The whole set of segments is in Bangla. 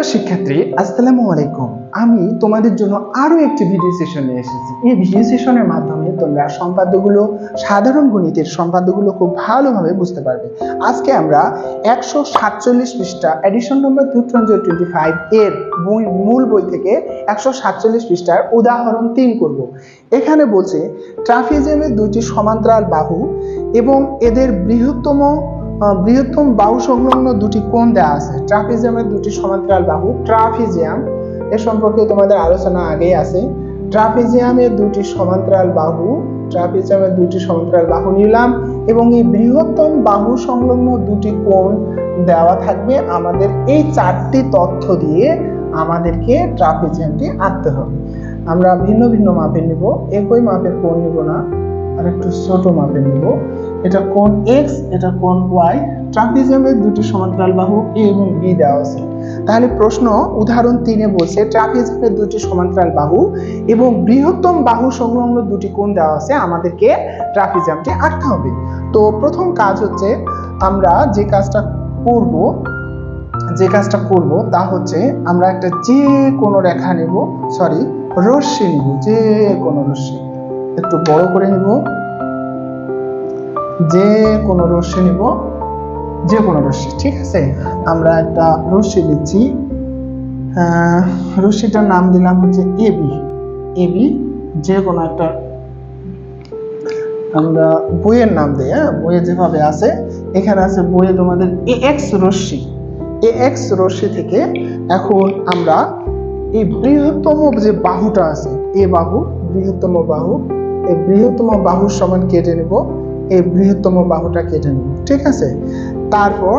প্রিয় শিক্ষার্থী, আসসালামু আলাইকুম। আমি তোমাদের জন্য আরো একটি ভিডিও সেশন নিয়ে এসেছি। এই ভিডিও সেশনের মাধ্যমে তোমরা সম্পাদ্যগুলো, সাধারণ গণিতের সম্পাদ্যগুলো খুব ভালোভাবে বুঝতে পারবে। আজকে আমরা 147 পৃষ্ঠা এডিশন নম্বর 2025 এর মূল বই থেকে 147 পৃষ্ঠার উদাহরণ 3 করব। এখানে বলছে ট্রাপিজিয়ামের দুইটি সমান্তরাল বাহু এবং এদের বৃহত্তম বাহু সংলগ্ন দুটি কোণ দেওয়া আছে। ট্রাপিজিয়ামের দুটি সমান্তরাল বাহু, ট্রাপিজিয়াম এর সম্পর্কে তোমাদের আলোচনা আগেই আছে। ট্রাপিজিয়ামের দুটি সমান্তরাল বাহু নিলাম এবং এই বৃহত্তম বাহু সংলগ্ন দুটি কোণ দেওয়া থাকবে। আমাদের এই চারটি তথ্য দিয়ে আমাদেরকে ট্রাপিজিয়ামটি আঁকতে হবে। আমরা ভিন্ন ভিন্ন মাপের নিব, একই মাপের কোণ নিব না, আর একটু ছোট মাপের নিব। এটা কোণ x, এটা কোণ y। ট্রাপিজিয়ামের দুটি সমান্তরাল বাহু a এবং b দেওয়া আছে। তাহলে প্রশ্ন উদাহরণ 3-এ বলছে ট্রাপিজিয়ামের দুটি সমান্তরাল বাহু এবং বৃহত্তম বাহু সংলগ্ন দুটি কোণ দেওয়া আছে, আমাদেরকে ট্রাপিজিয়ামটি আঁকতে হবে। তো প্রথম কাজ হচ্ছে আমরা যে কাজটা করব তা হচ্ছে আমরা একটা যে কোনো রেখা নেব, রশ্মি নিব, যে কোনো রশ্মি একটু বড় করে নিব, যে কোনো রশ্মি, ঠিক আছে। আমরা একটা রশ্মি নিচ্ছি, রশ্মিটার নাম দিলাম হচ্ছে এবি। যে কোনো একটা আমরা বইয়ের নাম দিই, বইয়ে যেভাবে আছে, এখানে আছে বইয়ে তোমাদের এক্স রশ্মি থেকে এখন আমরা এই বৃহত্তম যে বাহুটা আছে, বৃহত্তম বাহুর সমান কেটে নেব, এই বৃহত্তম বাহুটা কেটে নেব, ঠিক আছে। তারপর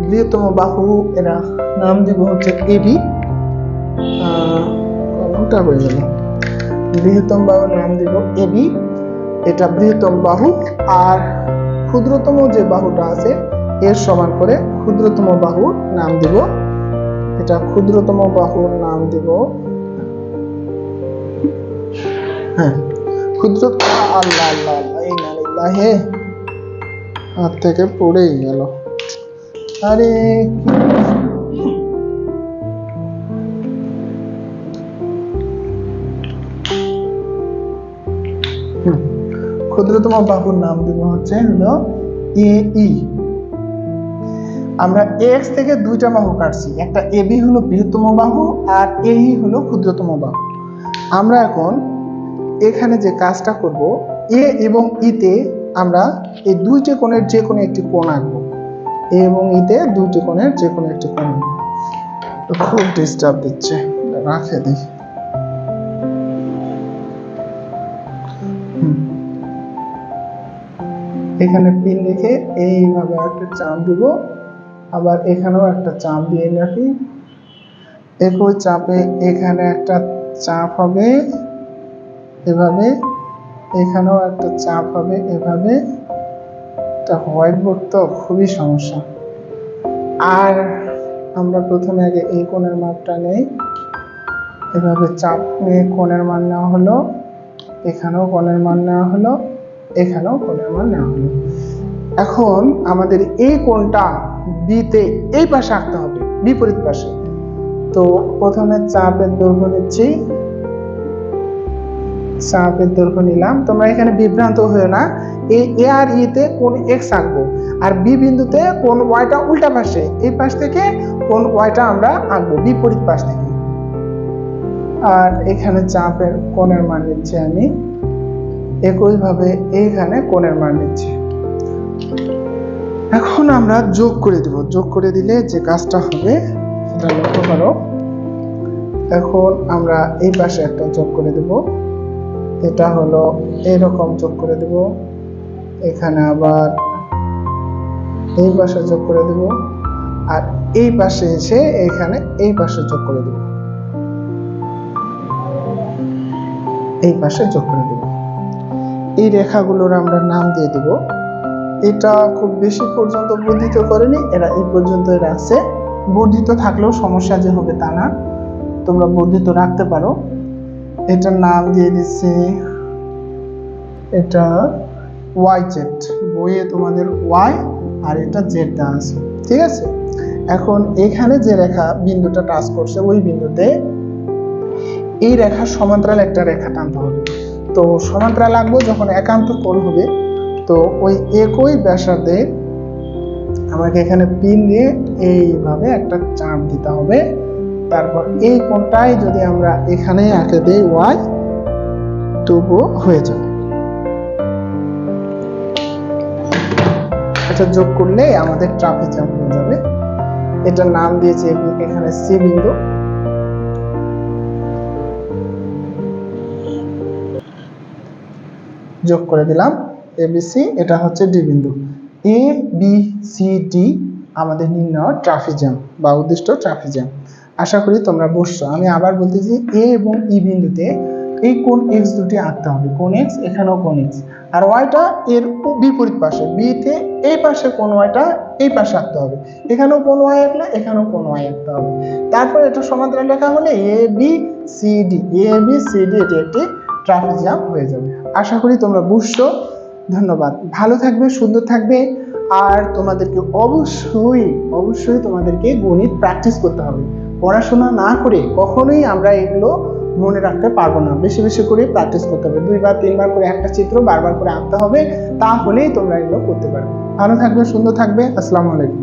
বৃহত্তম বাহু এরা নাম দিব হচ্ছে এবি। বৃহত্তম বাহুর নাম দিব এবি, এটা বৃহত্তম বাহু। আর ক্ষুদ্রতম যে বাহুটা আছে এর সমান করে ক্ষুদ্রতম বাহুর নাম দিব, এটা ক্ষুদ্রতম বাহুর নাম দিব, আল্লাহ হাত থেকে পড়েই গেল। আরে ক্ষুদ্রতম বাহুর নাম দিব হচ্ছে এই। আমরা এক্স থেকে দুইটা বাহু কাটছি, একটা এবি হলো বৃহত্তম বাহু আর এই হলো ক্ষুদ্রতম বাহু। আমরা এখন এখানে যে কাজটা করব, এ এবং ইতে আমরা এই দুইটি কোণের যে কোনো একটি কোণ আঁকবো। এ এবং ইতে দুইটি কোণের যে কোনো একটি কোণ। খুব ডিস্টার্ব দিচ্ছে, রাখে দিই। এখানে পিন রেখে এইভাবে একটা চাপ দিব, আবার এখানেও একটা চাপ দিয়ে রাখি। একই চাপে এখানে একটা চাপ হবে এভাবে, এখানেও একটা চাপ হবে এভাবে। এটা হোয়াইট বোর্ড তো খুবই সমস্যা। আর আমরা প্রথমে আগে এই কোণের মাপটা নেই, এভাবে চাপ নিয়ে কোণের মান নেওয়া হলো, এখানেও কোণের মান নেওয়া হলো, এখানেও কোণের মান নেওয়া হলো। এখন আমাদের এই কোণটা বিতে এই পাশে আঁকতে হবে, বিপরীত পাশে। তো প্রথমে চাপের দৈর্ঘ্য নিচ্ছি, চাপের দৈর্ঘ্য নিলাম। তোমরা এখানে বিভ্রান্ত হয়ে না, এই এ আর ইতে কোণ এক্স আঁকবো আর বি বিন্দুতে কোণ ওয়াইটা উল্টা পাশে, এই পাশ থেকে কোণ ওয়াইটা আমরা আঁকবো বিপরীত পাশ থেকে। আর এখানে চাপের কোণের মান নিচ্ছি আমি, একইভাবে এইখানে কোণের মান নিচ্ছি। এখন আমরা যোগ করে দেব, যোগ করে দিলে যে কাজটা হবে সেটা লক্ষ্য করো। এখন আমরা এই পাশে একটা যোগ করে দেব, এটা হলো এরকম যোগ করে দেব, এখানে আবার এই পাশে যোগ করে দেব, আর এই পাশে এসে এখানে এই পাশে যোগ করে দেব, এই পাশে যোগ করে দেব। এই রেখাগুলোর আমরা নাম দিয়ে দেব। এটা খুব বেশি পর্যন্ত বর্ধিত করেনি, এরা এই পর্যন্ত রাখছে। বর্ধিত থাকলেও সমস্যা যে হবে তা না, তোমরা বর্ধিত রাখতে পারো। এটার নাম দিয়ে দিচ্ছি, এটা ওয়াই জেড, বইয়ে তোমাদের ওয়াই আর এটা জেড দেওয়া আছে, ঠিক আছে। এখন এখানে যে রেখা বিন্দুটা টাচ করছে ওই বিন্দুতে এই রেখার সমান্তরাল একটা রেখা টানতে হবে। তো সমান্তরাল আঁকবো যখন একান্ত কোণ হবে, তো ওই একই ব্যাসার্ধে আমাকে এখানে পিন দিয়ে এইভাবে একটা চাপ দিতে হবে। তারপর এই কোণটাই যদি আমরা এখানে আঁকে দিই ওয়াই, তবুও হয়ে যাবে। এটা যোগ করলে আমাদের ট্রাপিজিয়াম হয়ে যাবে। এটার নাম দিয়েছি এখানে সি বিন্দু। যোগ করে দিলাম এবিসি, এটা হচ্ছে ডি বিন্দু। এ বি সি ডি আমাদের নির্ণয় ট্রাপিজিয়াম বা উদ্দিষ্ট ট্রাপিজিয়াম। আশা করি তোমরা বুঝছো। আমি আবার বলতেছি, এ এবং ই বিন্দুতে এই কোণ এক্স দুটি আঁকতে হবে, কোণ এক্স, এখানেও কোণ এক্স, আর ওয়াইটা এর বিপরীত পাশে, বিতে এই পাশে কোণ ওয়াইটা এই পাশে আঁকতে হবে। এখানেও কোণ ওয়াই আঁকলে এখানেও কোণ ওয়াই আঁকতে হবে। তারপর এটা সমান্তরাল রেখা হলে A B C D, A B C D এটি একটি ট্রাপিজিয়াম হয়ে যাবে। আশা করি তোমরা বুঝছো। ধন্যবাদ। ভালো থাকবে, সুন্দর থাকবে। আর তোমাদেরকে অবশ্যই তোমাদেরকে গণিত প্র্যাকটিস করতে হবে। পড়াশোনা না করে কখনোই আমরা এগুলো মনে রাখতে পারবো না। বেশি বেশি করে প্র্যাকটিস করতে হবে। 2 বার 3 বার করে একটা চিত্র বারবার করে আঁকতে হবে, তাহলেই তোমরা এগুলো করতে পারবে। ভালো থাকবে, সুন্দর থাকবে। আসসালামু আলাইকুম।